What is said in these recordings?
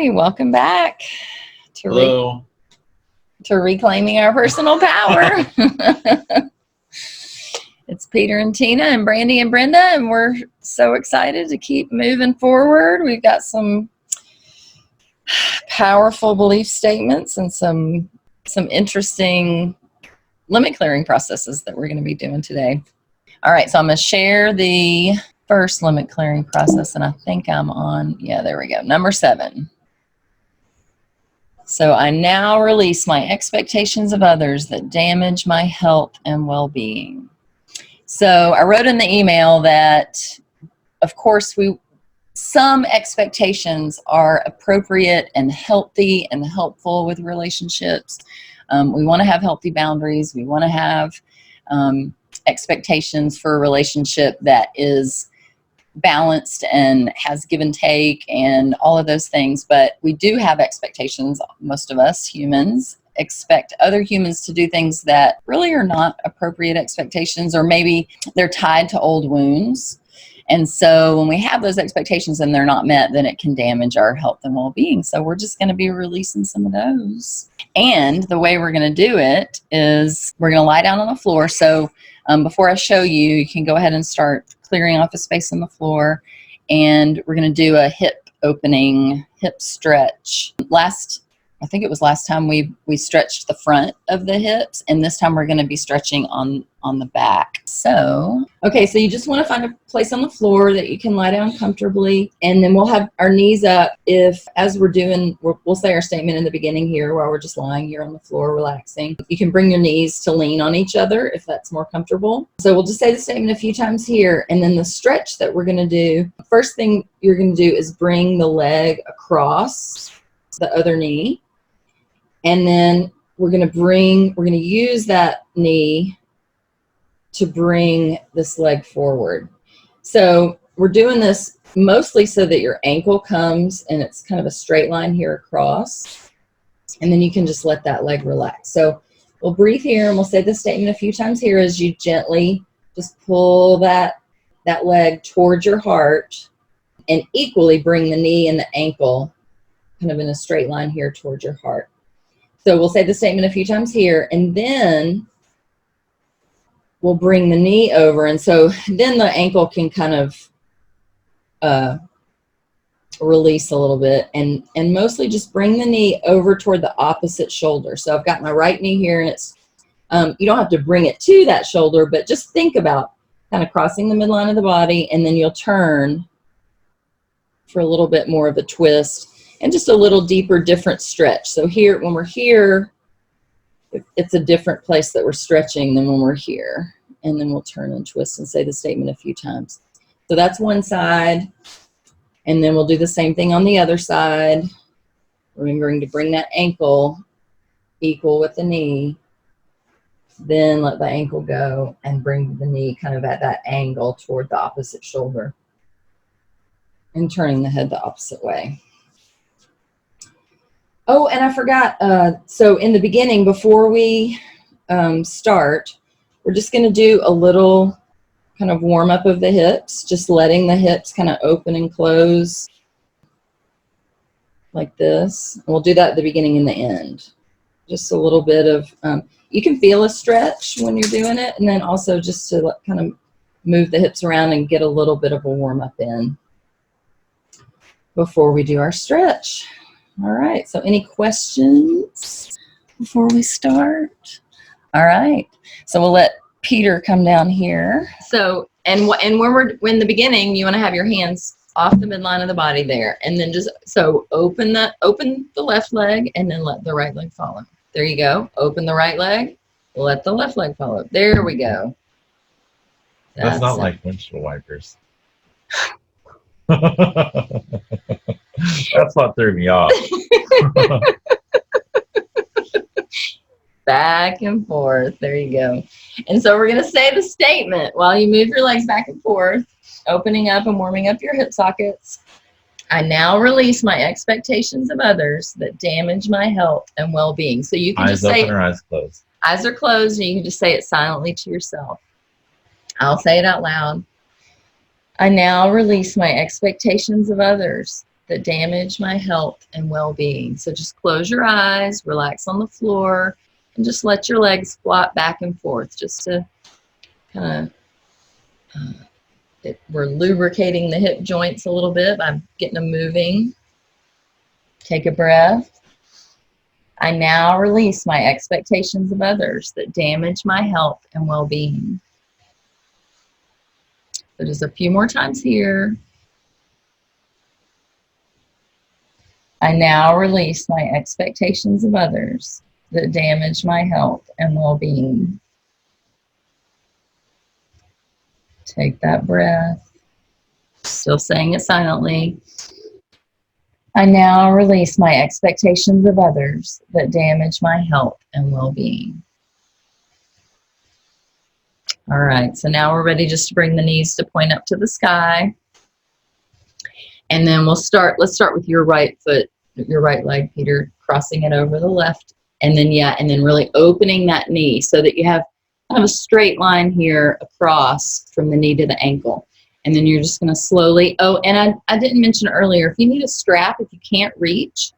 Hey, welcome back to, Hello. to Reclaiming Our Personal Power. It's Peter and Tina and Brandy and Brenda, and we're so excited to keep moving forward. We've got some powerful belief statements and some interesting limit clearing processes that we're going to be doing today. All right, so I'm going to share the first limit clearing process, and I think I'm on, there we go, number 7. So I now release my expectations of others that damage my health and well-being. So I wrote in the email that, of course, some expectations are appropriate and healthy and helpful with relationships. We want to have healthy boundaries. We want to have expectations for a relationship that is balanced and has give and take and all of those things, but we do have expectations. Most of us humans expect other humans to do things that really are not appropriate expectations, or maybe they're tied to old wounds. And so when we have those expectations and they're not met, then it can damage our health and well-being. So we're just going to be releasing some of those. And the way we're going to do it is we're going to lie down on the floor. So before I show you, you can go ahead and start clearing off a space on the floor. And we're going to do a hip opening, hip stretch. I think it was last time we stretched the front of the hips, and this time we're going to be stretching on the back. So, okay, so you just want to find a place on the floor that you can lie down comfortably, and then we'll have our knees up. As we're doing, we'll say our statement in the beginning here while we're just lying here on the floor relaxing. You can bring your knees to lean on each other if that's more comfortable. So we'll just say the statement a few times here, and then the stretch that we're going to do, first thing you're going to do is bring the leg across the other knee. And then we're going to use that knee to bring this leg forward. So we're doing this mostly so that your ankle comes and it's kind of a straight line here across. And then you can just let that leg relax. So we'll breathe here and we'll say the statement a few times here as you gently just pull that leg towards your heart and equally bring the knee and the ankle kind of in a straight line here towards your heart. So we'll say the statement a few times here, and then we'll bring the knee over. And so then the ankle can kind of release a little bit, and mostly just bring the knee over toward the opposite shoulder. So I've got my right knee here, and it's you don't have to bring it to that shoulder, but just think about kind of crossing the midline of the body, and then you'll turn for a little bit more of a twist. And just a little deeper, different stretch. So here, when we're here, it's a different place that we're stretching than when we're here. And then we'll turn and twist and say the statement a few times. So that's one side. And then we'll do the same thing on the other side. Remembering to bring that ankle equal with the knee. Then let the ankle go and bring the knee kind of at that angle toward the opposite shoulder. And turning the head the opposite way. Oh, and I forgot, so in the beginning, before we start, we're just going to do a little kind of warm up of the hips, just letting the hips kind of open and close like this. And we'll do that at the beginning and the end. Just a little bit of, you can feel a stretch when you're doing it, and then also just to kind of move the hips around and get a little bit of a warm up in before we do our stretch. All right, so any questions before we start? All right, so we'll let Peter come down here. So, and when in the beginning, you want to have your hands off the midline of the body there, and then just, so open the left leg, and then let the right leg follow. There you go. Open the right leg, let the left leg follow. There we go. That's not like windshield wipers. That's what threw me off. Back and forth. There you go. And so we're going to say the statement while you move your legs back and forth, opening up and warming up your hip sockets. I now release my expectations of others that damage my health and well-being. So you can just say, eyes open or eyes closed. Eyes are closed, and you can just say it silently to yourself. I'll say it out loud. I now release my expectations of others that damage my health and well-being. So just close your eyes, relax on the floor, and just let your legs flop back and forth just to kind of, we're lubricating the hip joints a little bit by getting them moving. Take a breath. I now release my expectations of others that damage my health and well-being. So just a few more times here. I now release my expectations of others that damage my health and well-being. Take that breath. Still saying it silently. I now release my expectations of others that damage my health and well-being. All right, so now we're ready just to bring the knees to point up to the sky. And then let's start with your right foot, your right leg, Peter, crossing it over the left. And then really opening that knee so that you have kind of a straight line here across from the knee to the ankle. And then you're just going to slowly, and I didn't mention earlier, if you need a strap, if you can't reach,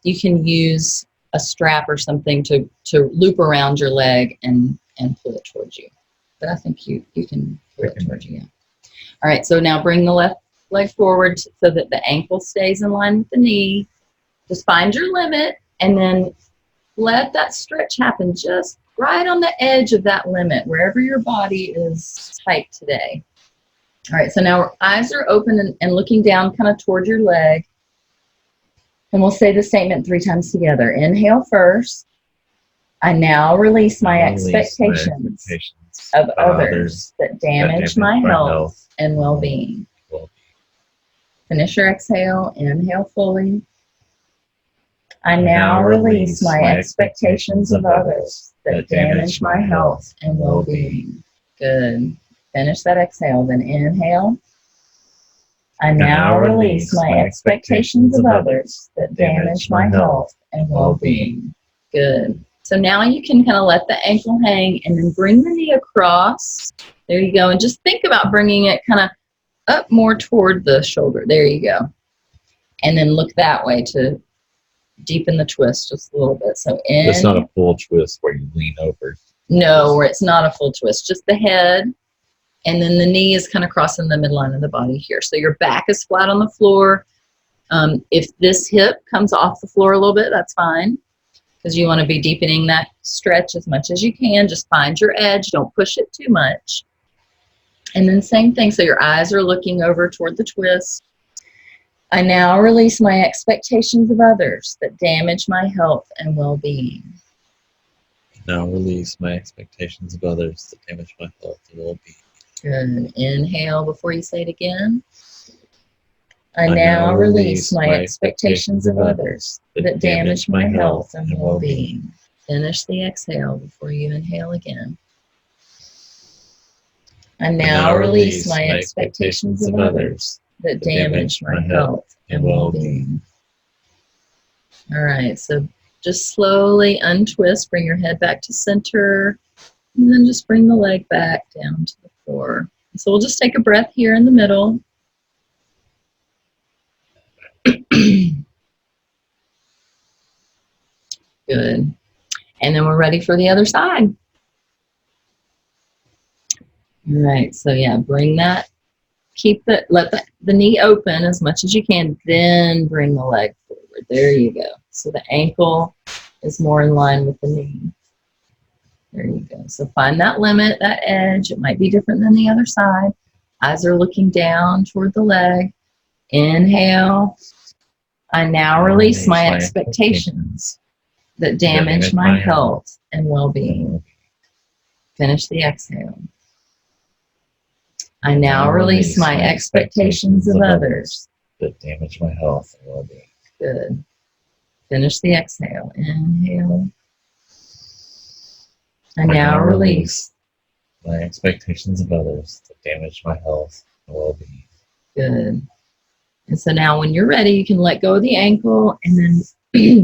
you can use a strap or something to loop around your leg and pull it towards you. But I think you can pull it towards you. Yeah. All right, so now bring the left leg forward so that the ankle stays in line with the knee. Just find your limit and then let that stretch happen just right on the edge of that limit, wherever your body is tight today. All right, so now our eyes are open and looking down kind of toward your leg. And we'll say the statement 3 times together. Inhale first. I now release my expectations of others that damage my health and well-being. Finish your exhale. Inhale fully. I now release my expectations of others that damage my health and well-being. Good. Finish that exhale. Then inhale. I now release my expectations of others that damage my health and well-being. Good. So now you can kind of let the ankle hang and then bring the knee across. There you go. And just think about bringing it kind of up more toward the shoulder. There you go. And then look that way to deepen the twist just a little bit. So in. It's not a full twist where you lean over. No, where it's not a full twist. Just the head. And then the knee is kind of crossing the midline of the body here. So your back is flat on the floor. If this hip comes off the floor a little bit, that's fine. Because you want to be deepening that stretch as much as you can. Just find your edge. Don't push it too much. And then same thing. So your eyes are looking over toward the twist. I now release my expectations of others that damage my health and well-being. Now release my expectations of others that damage my health and well-being. Good. Inhale before you say it again. I now release my expectations of others that damage my health and well-being. Finish the exhale before you inhale again. I now release my expectations of others that damage my health and well-being. All right, so just slowly untwist, bring your head back to center, and then just bring the leg back down to the floor. So we'll just take a breath here in the middle. Good. And then we're ready for the other side. All right, so yeah, bring that, let the knee open as much as you can, then bring the leg forward. There you go. So the ankle is more in line with the knee. There you go. So find that limit, that edge. It might be different than the other side. Eyes are looking down toward the leg. Inhale. I now release my expectations that damage my health and well-being. Finish the exhale. I now release my expectations of others that damage my health and well-being. Good. Finish the exhale. Inhale. I now release my expectations of others that damage my health and well-being. Good. And so now when you're ready, you can let go of the ankle and then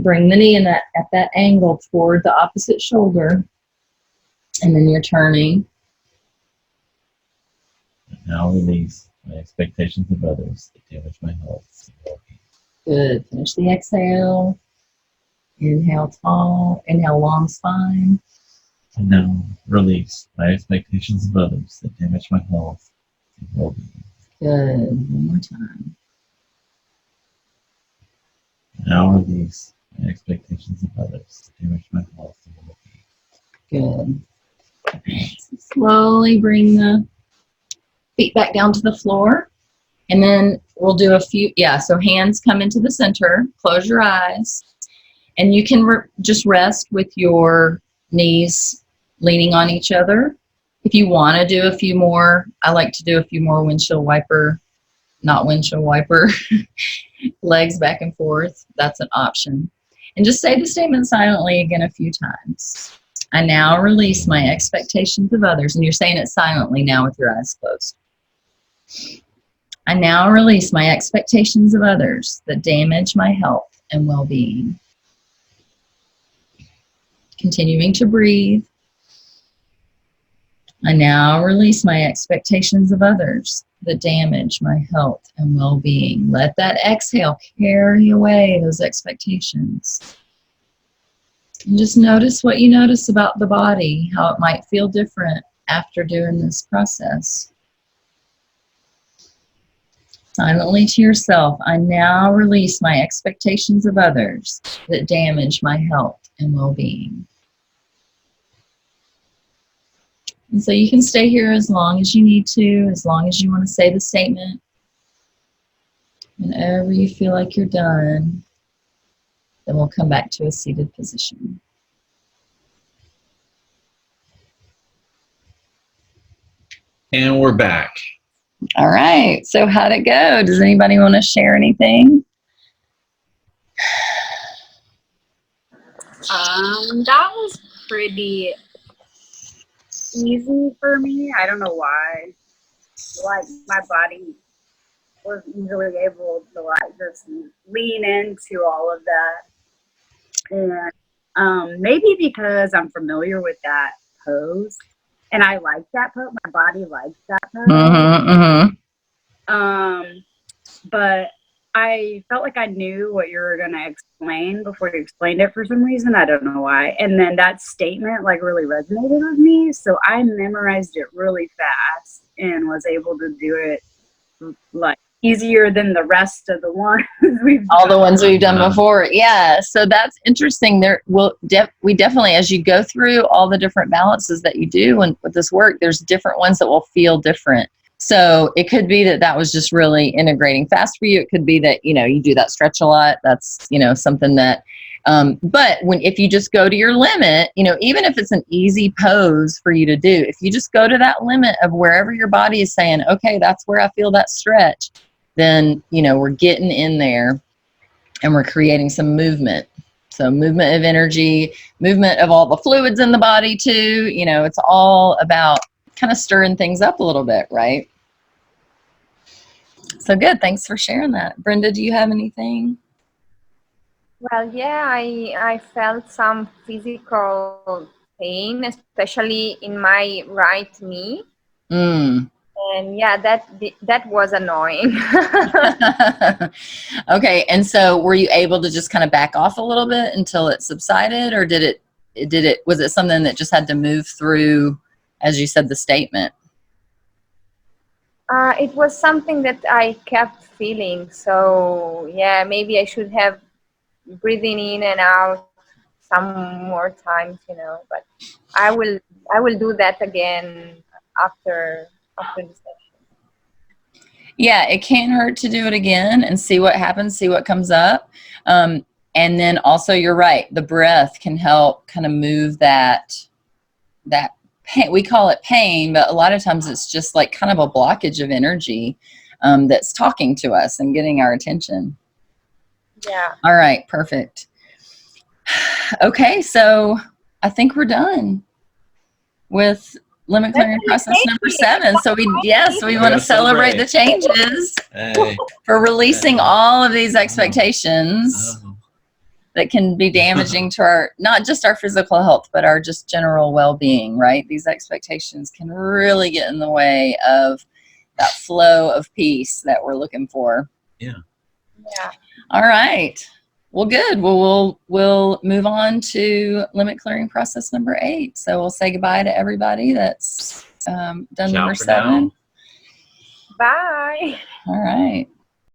bring the knee at that angle toward the opposite shoulder. And then you're turning. And now release my expectations of others that damage my health and well-being. Good. Finish the exhale. Inhale tall. Inhale long spine. And now release my expectations of others that damage my health and well-being. Good. One more time. Now release my expectations of others that damage my health and well-being. Good. So slowly bring the feet back down to the floor. And then we'll do a few, so hands come into the center. Close your eyes. And you can just rest with your knees leaning on each other. If you want to do a few more, I like to do a few more windshield wiper, not windshield wiper, legs back and forth. That's an option. And just say the statement silently again a few times. I now release my expectations of others. And you're saying it silently now with your eyes closed. I now release my expectations of others that damage my health and well-being. Continuing to breathe. I now release my expectations of others that damage my health and well-being. Let that exhale carry away those expectations. And just notice what you notice about the body, how it might feel different after doing this process. Silently to yourself, I now release my expectations of others that damage my health and well-being. And so you can stay here as long as you need to, as long as you want to say the statement. Whenever you feel like you're done, then we'll come back to a seated position. And we're back. All right, so how'd it go? Does anybody want to share anything? That was pretty easy for me. I don't know why. Like, my body was easily able to like just lean into all of that. And maybe because I'm familiar with that pose and I like that pose, my body likes that pose. But I felt like I knew what you were going to explain before you explained it for some reason. I don't know why. And then that statement like really resonated with me. So I memorized it really fast and was able to do it like easier than the rest of the ones all the ones we've done before. Yeah, so that's interesting. There will we definitely, as you go through all the different balances that you do and with this work, there's different ones that will feel different. So it could be that was just really integrating fast for you. It could be that, you do that stretch a lot. That's, something that, but if you just go to your limit, even if it's an easy pose for you to do, if you just go to that limit of wherever your body is saying, okay, that's where I feel that stretch, then, we're getting in there and we're creating some movement. So movement of energy, movement of all the fluids in the body too. It's all about kind of stirring things up a little bit, right? So good. Thanks for sharing that. Brenda, do you have anything? Well, yeah, I felt some physical pain, especially in my right knee. And yeah, that was annoying. Okay, and so were you able to just kind of back off a little bit until it subsided, or was it something that just had to move through, as you said, the statement? It was something that I kept feeling. So yeah, maybe I should have breathing in and out some more times, but I will do that again after the session. Yeah, it can't hurt to do it again and see what happens, see what comes up. And then also, you're right, the breath can help kind of move that pain. We call it pain, but a lot of times it's just like kind of a blockage of energy that's talking to us and getting our attention. Yeah. All right, perfect. Okay, so I think we're done with limit clearing process number 7. So we want to celebrate the changes for releasing all of these expectations that can be damaging to our, not just our physical health, but our just general well-being, right? These expectations can really get in the way of that flow of peace that we're looking for. Yeah. Yeah. All right. Well, good. Well, we'll move on to limit clearing process number 8. So we'll say goodbye to everybody that's done Ciao number for now. 7. Bye. All right.